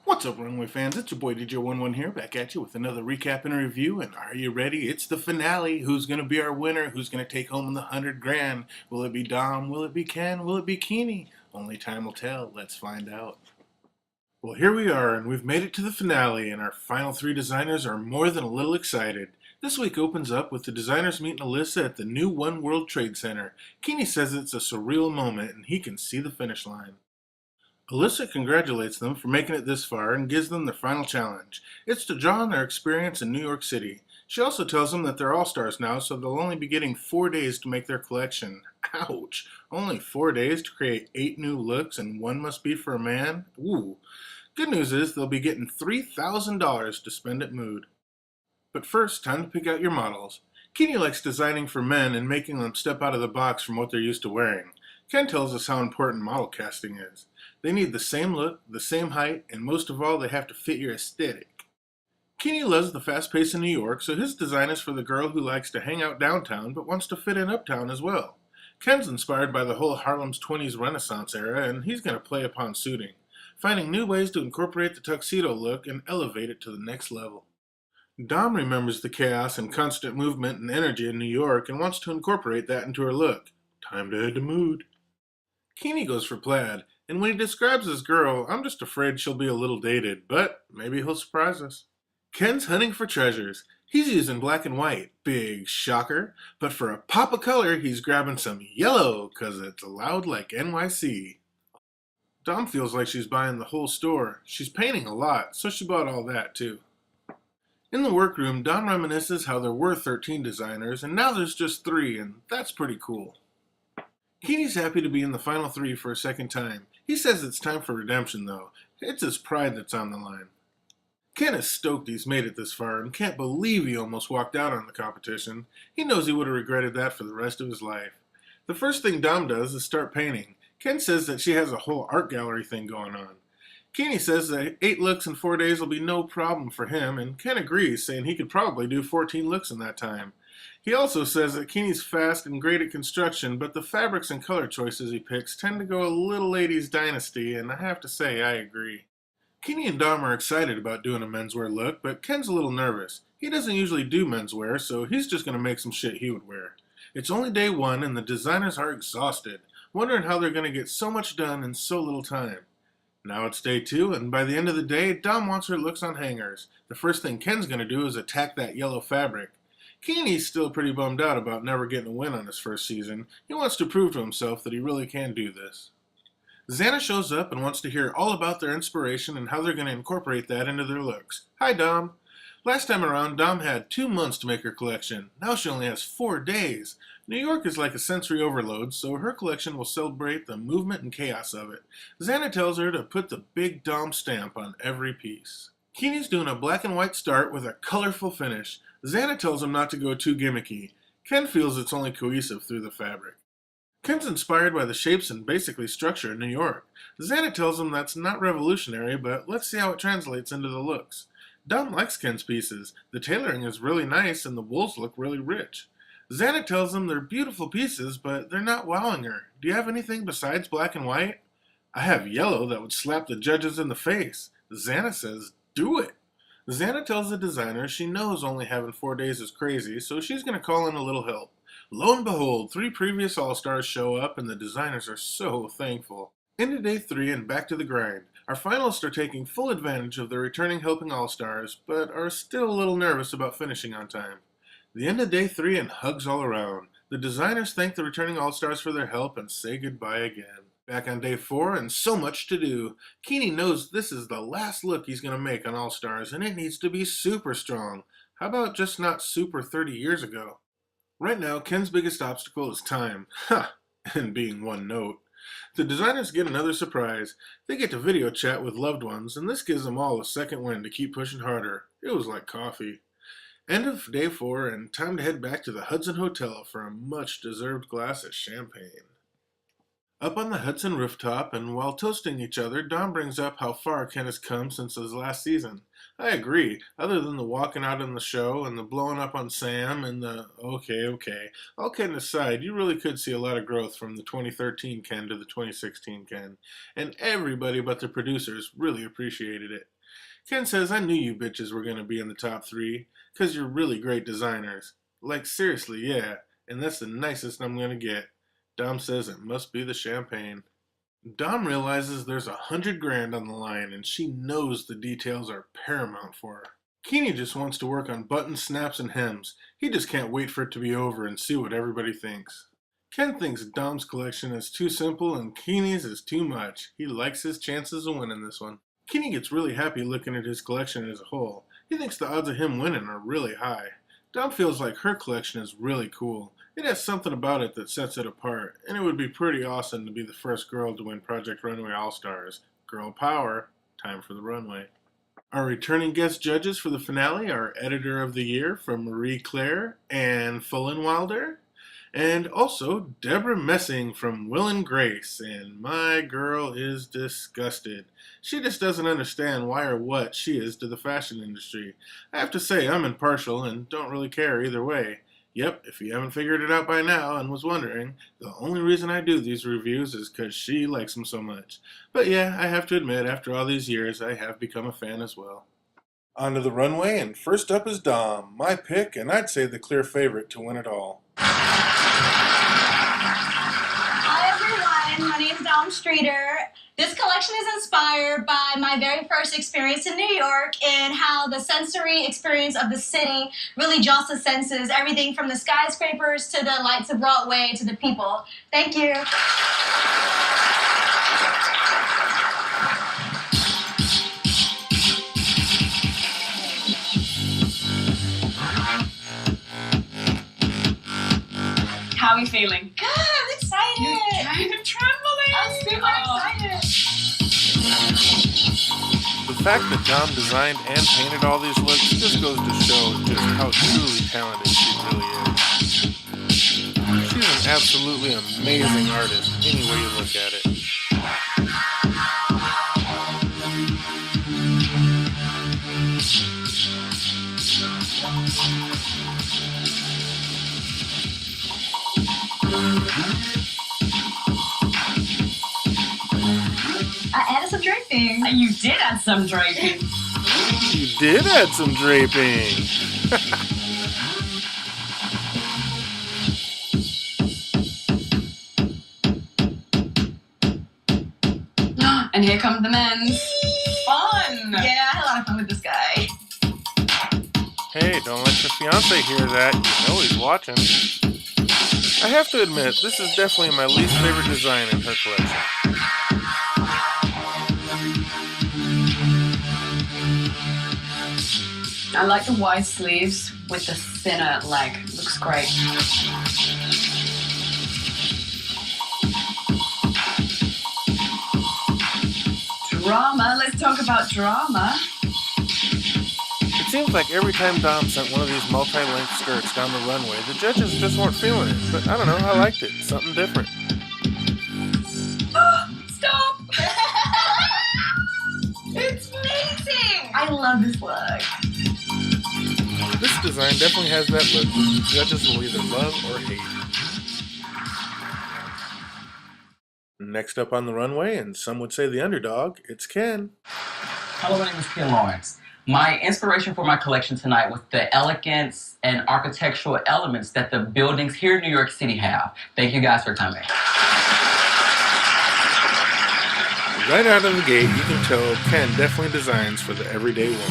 What's up, Runway fans? It's your boy DJ Wun Wun here, back at you with another recap and review. And are you ready? It's the finale. Who's going to be our winner? Who's going to take home the 100 grand? Will it be Dom? Will it be Ken? Will it be Keeny? Only time will tell. Let's find out. Well, here we are, and we've made it to the finale, and our final three designers are more than a little excited. This week opens up with the designers meeting Alyssa at the new One World Trade Center. Keeny says it's a surreal moment, and he can see the finish line. Alyssa congratulates them for making it this far and gives them their final challenge. It's to draw on their experience in New York City. She also tells them that they're all-stars now, so they'll only be getting 4 days to make their collection. Ouch! Only 4 days to create 8 new looks, and one must be for a man? Ooh. Good news is they'll be getting $3,000 to spend at Mood. But first, time to pick out your models. Keeny likes designing for men and making them step out of the box from what they're used to wearing. Ken tells us how important model casting is. They need the same look, the same height, and most of all, they have to fit your aesthetic. Keeny loves the fast pace in New York, so his design is for the girl who likes to hang out downtown but wants to fit in uptown as well. Ken's inspired by the whole Harlem's 20s Renaissance era, and he's going to play upon suiting, finding new ways to incorporate the tuxedo look and elevate it to the next level. Dom remembers the chaos and constant movement and energy in New York and wants to incorporate that into her look. Time to head to Mood. Keeny goes for plaid, and when he describes his girl, I'm just afraid she'll be a little dated, but maybe he'll surprise us. Ken's hunting for treasures. He's using black and white, big shocker, but for a pop of color, he's grabbing some yellow, 'cause it's allowed like NYC. Dom feels like she's buying the whole store. She's painting a lot, so she bought all that too. In the workroom, Dom reminisces how there were 13 designers, and now there's just 3, and that's pretty cool. Keeny's happy to be in the final 3 for a second time. He says it's time for redemption, though. It's his pride that's on the line. Ken is stoked he's made it this far and can't believe he almost walked out on the competition. He knows he would have regretted that for the rest of his life. The first thing Dom does is start painting. Ken says that she has a whole art gallery thing going on. Keeny says that 8 looks in 4 days will be no problem for him, and Ken agrees, saying he could probably do 14 looks in that time. He also says that Keeny's fast and great at construction, but the fabrics and color choices he picks tend to go a little 80s dynasty, and I have to say I agree. Keeny and Dom are excited about doing a menswear look, but Ken's a little nervous. He doesn't usually do menswear, so he's just going to make some shit he would wear. It's only day 1, and the designers are exhausted, wondering how they're going to get so much done in so little time. Now it's day 2, and by the end of the day, Dom wants her looks on hangers. The first thing Ken's going to do is attack that yellow fabric. Keeny's still pretty bummed out about never getting a win on his first season. He wants to prove to himself that he really can do this. Xana shows up and wants to hear all about their inspiration and how they're going to incorporate that into their looks. Hi, Dom. Last time around, Dom had 2 months to make her collection. Now she only has 4 days. New York is like a sensory overload, so her collection will celebrate the movement and chaos of it. Xana tells her to put the big Dom stamp on every piece. Keeny's doing a black and white start with a colorful finish. Xana tells him not to go too gimmicky. Ken feels it's only cohesive through the fabric. Ken's inspired by the shapes and basically structure in New York. Xana tells him that's not revolutionary, but let's see how it translates into the looks. Dom likes Ken's pieces. The tailoring is really nice and the wools look really rich. Xana tells him they're beautiful pieces, but they're not wowing her. Do you have anything besides black and white? I have yellow that would slap the judges in the face. Xana says, do it. Xana tells the designer she knows only having 4 days is crazy, so she's going to call in a little help. Lo and behold, 3 previous All-Stars show up and the designers are so thankful. Into day 3 and back to the grind. Our finalists are taking full advantage of the returning helping All-Stars, but are still a little nervous about finishing on time. The end of day 3 and hugs all around. The designers thank the returning All-Stars for their help and say goodbye again. Back on day 4 and so much to do. Keeny knows this is the last look he's going to make on All-Stars and it needs to be super strong. How about just not super 30 years ago? Right now, Ken's biggest obstacle is time. Ha! And being one note. The designers get another surprise. They get to video chat with loved ones and this gives them all a second wind to keep pushing harder. It was like coffee. End of day 4 and time to head back to the Hudson Hotel for a much-deserved glass of champagne. Up on the Hudson rooftop, and while toasting each other, Dom brings up how far Ken has come since his last season. I agree, other than the walking out on the show, and the blowing up on Sam, and the okay. All kidding aside, you really could see a lot of growth from the 2013 Ken to the 2016 Ken, and everybody but the producers really appreciated it. Ken says, I knew you bitches were going to be in the top 3, because you're really great designers. Like, seriously, yeah, and that's the nicest I'm going to get. Dom says it must be the champagne. Dom realizes there's $100,000 on the line, and she knows the details are paramount for her. Keeny just wants to work on buttons, snaps, and hems. He just can't wait for it to be over and see what everybody thinks. Ken thinks Dom's collection is too simple and Keeny's is too much. He likes his chances of winning this one. Keeny gets really happy looking at his collection as a whole. He thinks the odds of him winning are really high. Dom feels like her collection is really cool. It has something about it that sets it apart, and it would be pretty awesome to be the first girl to win Project Runway All-Stars. Girl power. Time for the runway. Our returning guest judges for the finale are Editor of the Year from Marie Claire and Fullenwilder, and also Deborah Messing from Will and Grace, and my girl is disgusted. She just doesn't understand why or what she is to the fashion industry. I have to say I'm impartial and don't really care either way. Yep, if you haven't figured it out by now and was wondering, the only reason I do these reviews is because she likes them so much. But yeah, I have to admit, after all these years, I have become a fan as well. On to the runway, and first up is Dom, my pick, and I'd say the clear favorite to win it all. Hi everyone, my name is Dom Streeter. This collection is inspired by my very first experience in New York and how the sensory experience of the city really jaws the senses, everything from the skyscrapers to the lights of Broadway to the people. Thank you. How are you feeling? Good, I'm excited. You're kind of trembling. I'm super excited. The fact that Dom designed and painted all these looks just goes to show just how truly talented she really is. She's an absolutely amazing artist, any way you look at it. I added some draping. You did add some draping. You did add some draping. And here come the men's. Fun! Yeah, I had a lot of fun with this guy. Hey, don't let your fiance hear that. You know he's watching. I have to admit, this is definitely my least favorite design in her collection. I like the wide sleeves with the thinner leg. Looks great. Drama. Let's talk about drama. It seems like every time Dom sent one of these multi-length skirts down the runway, the judges just weren't feeling it. But I don't know, I liked it. Something different. Stop! It's amazing. I love this look. This design definitely has that look that the judges will either love or hate. Next up on the runway, and some would say the underdog, it's Ken. Hello, my name is Ken Lawrence. My inspiration for my collection tonight was the elegance and architectural elements that the buildings here in New York City have. Thank you guys for coming. Right out of the gate, you can tell Ken definitely designs for the everyday woman.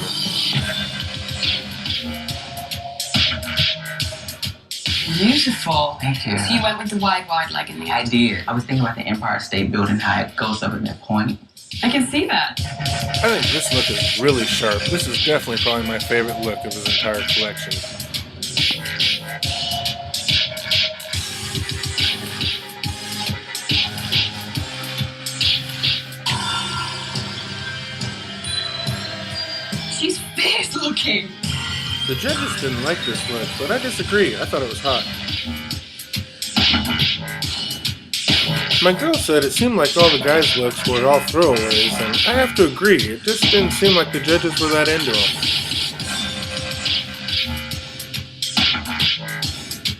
Beautiful. Thank you. So you went with the wide leg in the I end. did. I was thinking about the Empire State Building, how it goes up in that point. I can see that. I think this look is really sharp. This is definitely probably my favorite look of his entire collection. She's fierce looking. The judges didn't like this look, but I disagree. I thought it was hot. My girl said it seemed like all the guys' looks were all throwaways, and I have to agree. It just didn't seem like the judges were that into them.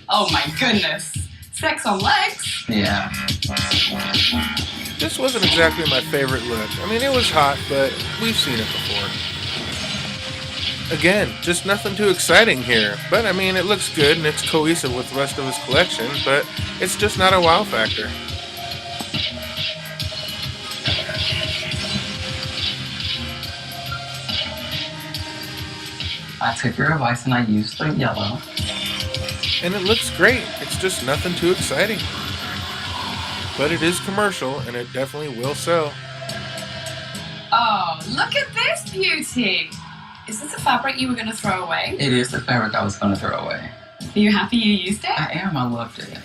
Oh my goodness. Sex on legs? Yeah. This wasn't exactly my favorite look. I mean, it was hot, but we've seen it before. Again, just nothing too exciting here. But I mean, it looks good and it's cohesive with the rest of his collection, but it's just not a wow factor. I took your advice and I used the yellow. And it looks great. It's just nothing too exciting. But it is commercial and it definitely will sell. Oh, look at this beauty. Is this a fabric you were going to throw away? It is the fabric I was going to throw away. Are you happy you used it? I am. I loved it.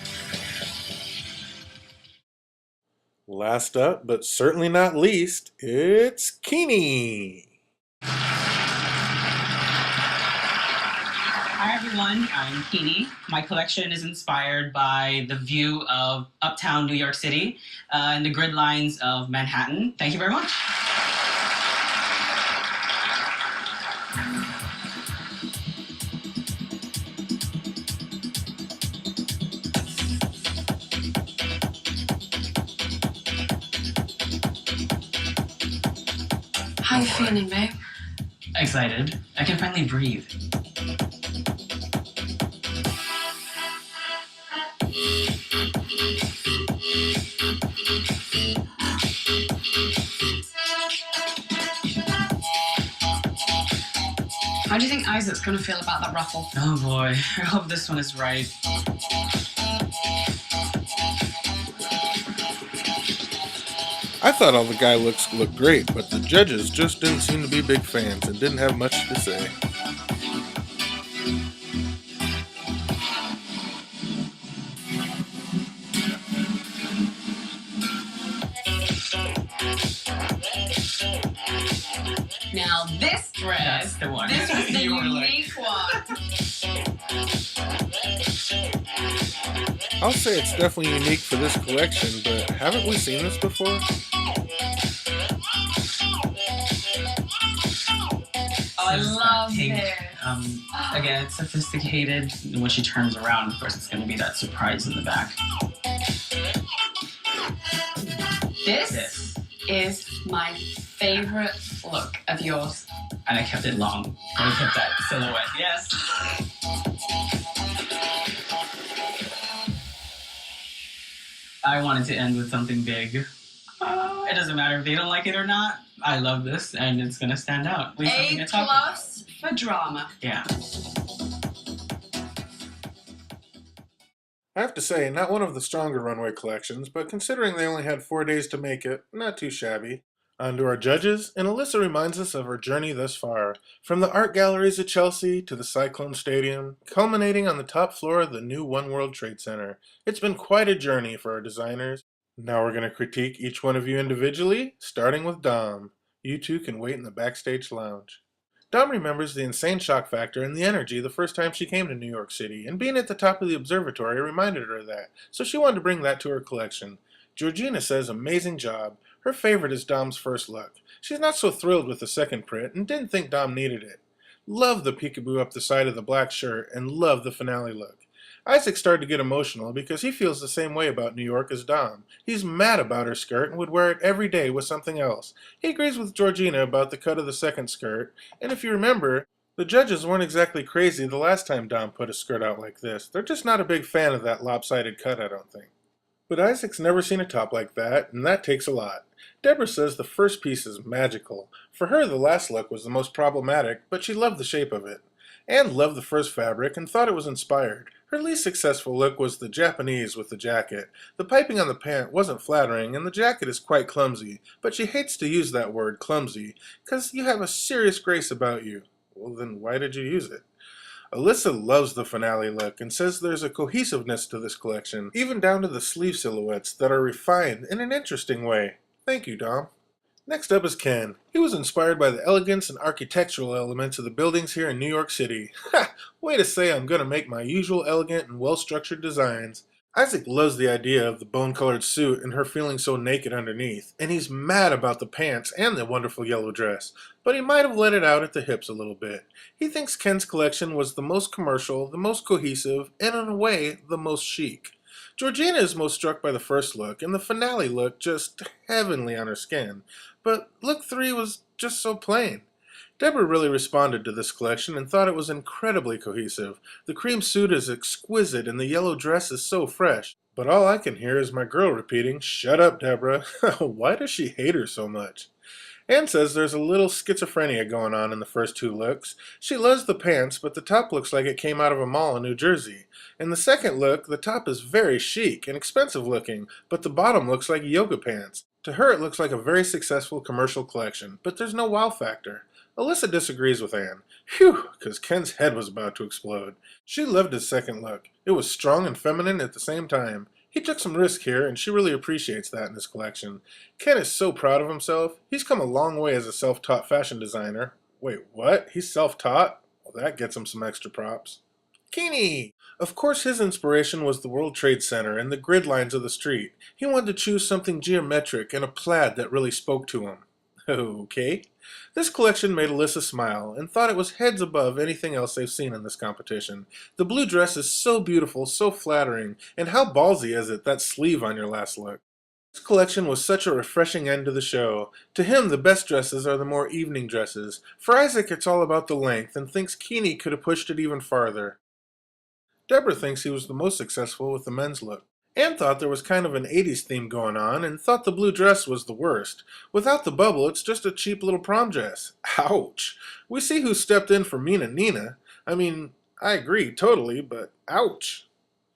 Last up, but certainly not least, it's Keeny. Hi everyone, I'm Keeny. My collection is inspired by the view of uptown New York City and the grid lines of Manhattan. Thank you very much. How you feeling, babe? Excited. I can finally breathe. How do you think Isaac's going to feel about that ruffle? Oh boy, I hope this one is right. I thought all the guy looks looked great, but the judges just didn't seem to be big fans and didn't have much to say. Now this dress, That's the one. this was the You were like- unique one. I'll say it's definitely unique for this collection, but haven't we seen this before? I love Pink. this. Again, it's sophisticated. When she turns around, of course, it's going to be that surprise in the back. This is my favorite look of yours. And I kept it long. I kept that silhouette. Yes. I wanted to end with something big. It doesn't matter if they don't like it or not. I love this, and it's gonna stand out. At least something A to talk about. plus for drama. Yeah. I have to say, not one of the stronger runway collections, but considering they only had 4 days to make it, not too shabby. On to our judges, and Alyssa reminds us of her journey thus far, from the art galleries at Chelsea to the Cyclone Stadium, culminating on the top floor of the new One World Trade Center. It's been quite a journey for our designers. Now we're going to critique each one of you individually, starting with Dom. You two can wait in the backstage lounge. Dom remembers the insane shock factor and the energy the first time she came to New York City, and being at the top of the observatory reminded her of that, so she wanted to bring that to her collection. Georgina says amazing job. Her favorite is Dom's first look. She's not so thrilled with the second print and didn't think Dom needed it. Love the peekaboo up the side of the black shirt and love the finale look. Isaac started to get emotional because he feels the same way about New York as Dom. He's mad about her skirt and would wear it every day with something else. He agrees with Georgina about the cut of the second skirt, and if you remember, the judges weren't exactly crazy the last time Dom put a skirt out like this. They're just not a big fan of that lopsided cut, I don't think. But Isaac's never seen a top like that, and that takes a lot. Deborah says the first piece is magical. For her, the last look was the most problematic, but she loved the shape of it. Anne loved the first fabric and thought it was inspired. Her least successful look was the Japanese with the jacket. The piping on the pant wasn't flattering, and the jacket is quite clumsy, but she hates to use that word, clumsy, because you have a serious grace about you. Well, then why did you use it? Alyssa loves the finale look and says there's a cohesiveness to this collection, even down to the sleeve silhouettes that are refined in an interesting way. Thank you, Dom. Next up is Ken. He was inspired by the elegance and architectural elements of the buildings here in New York City. Ha! Way to say I'm gonna make my usual elegant and well-structured designs. Isaac loves the idea of the bone-colored suit and her feeling so naked underneath, and he's mad about the pants and the wonderful yellow dress, but he might have let it out at the hips a little bit. He thinks Ken's collection was the most commercial, the most cohesive, and in a way, the most chic. Georgina is most struck by the first look, and the finale looked just heavenly on her skin. But look 3 was just so plain. Deborah really responded to this collection and thought it was incredibly cohesive. The cream suit is exquisite and the yellow dress is so fresh. But all I can hear is my girl repeating, "Shut up, Deborah." Why does she hate her so much? Anne says there's a little schizophrenia going on in the first 2 looks. She loves the pants, but the top looks like it came out of a mall in New Jersey. In the second look, the top is very chic and expensive looking, but the bottom looks like yoga pants. To her, it looks like a very successful commercial collection, but there's no wow factor. Alyssa disagrees with Anne. Phew, because Ken's head was about to explode. She loved his second look. It was strong and feminine at the same time. He took some risk here, and she really appreciates that in his collection. Ken is so proud of himself. He's come a long way as a self-taught fashion designer. Wait, what? He's self-taught? Well, that gets him some extra props. Keeny! Of course his inspiration was the World Trade Center and the grid lines of the street. He wanted to choose something geometric and a plaid that really spoke to him. Okay. This collection made Alyssa smile and thought it was heads above anything else they've seen in this competition. The blue dress is so beautiful, so flattering, and how ballsy is it, that sleeve on your last look. This collection was such a refreshing end to the show. To him, the best dresses are the more evening dresses. For Isaac, it's all about the length and thinks Keeny could have pushed it even farther. Deborah thinks he was the most successful with the men's look. Anne thought there was kind of an 80s theme going on and thought the blue dress was the worst. Without the bubble, it's just a cheap little prom dress. Ouch! We see who stepped in for Mina Nina. I mean, I agree totally, but ouch!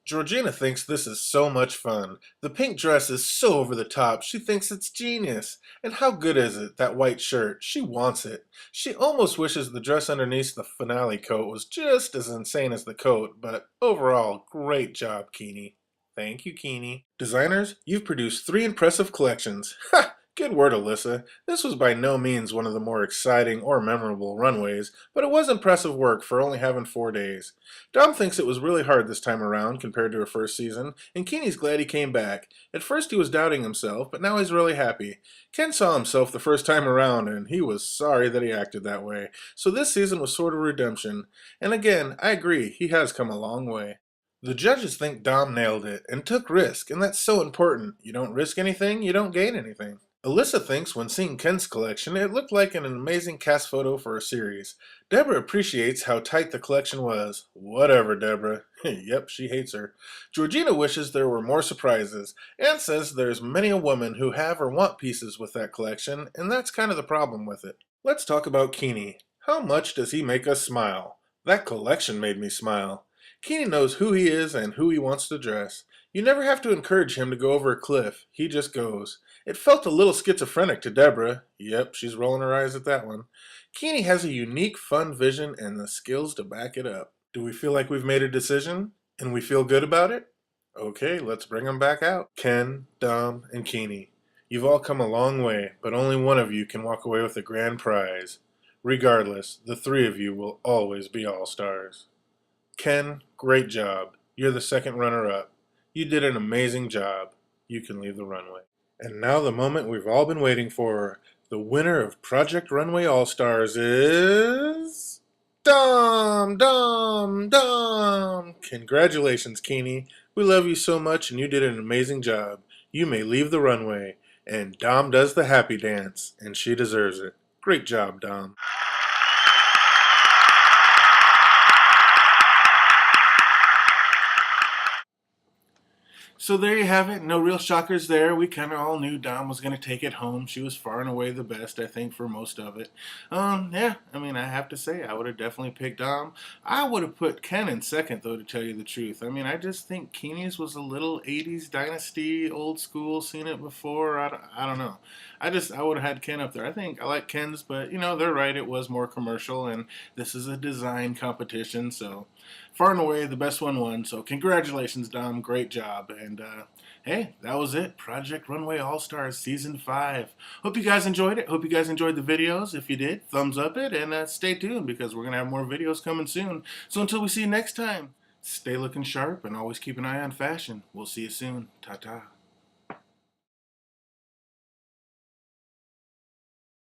Georgina thinks this is so much fun. The pink dress is so over the top, she thinks it's genius. And how good is it, that white shirt? She wants it. She almost wishes the dress underneath the finale coat was just as insane as the coat, but overall, great job, Keeny. Thank you, Keeny. Designers, you've produced 3 impressive collections. Ha! Good word, Alyssa. This was by no means one of the more exciting or memorable runways, but it was impressive work for only having 4 days. Dom thinks it was really hard this time around compared to her first season, and Keeny's glad he came back. At first he was doubting himself, but now he's really happy. Ken saw himself the first time around, and he was sorry that he acted that way. So this season was sort of redemption. And again, I agree, he has come a long way. The judges think Dom nailed it and took risk, and that's so important. You don't risk anything, you don't gain anything. Alyssa thinks when seeing Ken's collection, it looked like an amazing cast photo for a series. Deborah appreciates how tight the collection was. Whatever, Deborah. Yep, she hates her. Georgina wishes there were more surprises. Anne says there's many a woman who have or want pieces with that collection, and that's kind of the problem with it. Let's talk about Keeny. How much does he make us smile? That collection made me smile. Keeny knows who he is and who he wants to dress. You never have to encourage him to go over a cliff. He just goes. It felt a little schizophrenic to Deborah. Yep, she's rolling her eyes at that one. Keeny has a unique, fun vision and the skills to back it up. Do we feel like we've made a decision? And we feel good about it? Okay, let's bring them back out. Ken, Dom, and Keeny. You've all come a long way, but only one of you can walk away with the grand prize. Regardless, the 3 of you will always be all-stars. Ken, great job. You're the second runner-up. You did an amazing job. You can leave the runway. And now the moment we've all been waiting for. The winner of Project Runway All-Stars is... Dom! Dom! Dom! Congratulations, Keeny. We love you so much and you did an amazing job. You may leave the runway. And Dom does the happy dance, and she deserves it. Great job, Dom. So there you have it. No real shockers there. We kind of all knew Dom was going to take it home. She was far and away the best, I think, for most of it. Yeah, I mean, I have to say, I would have definitely picked Dom. I would have put Ken in second, though, to tell you the truth. I mean, I just think Keeny's was a little 80s dynasty, old school, seen it before. I don't know. I would have had Ken up there. I like Ken's, but, you know, they're right. It was more commercial, and this is a design competition, so far and away, the best one won. So congratulations, Dom. Great job. And hey, that was it. Project Runway All-Stars Season 5. Hope you guys enjoyed it. Hope you guys enjoyed the videos. If you did, thumbs up it. And stay tuned because we're going to have more videos coming soon. So until we see you next time, stay looking sharp and always keep an eye on fashion. We'll see you soon. Ta-ta.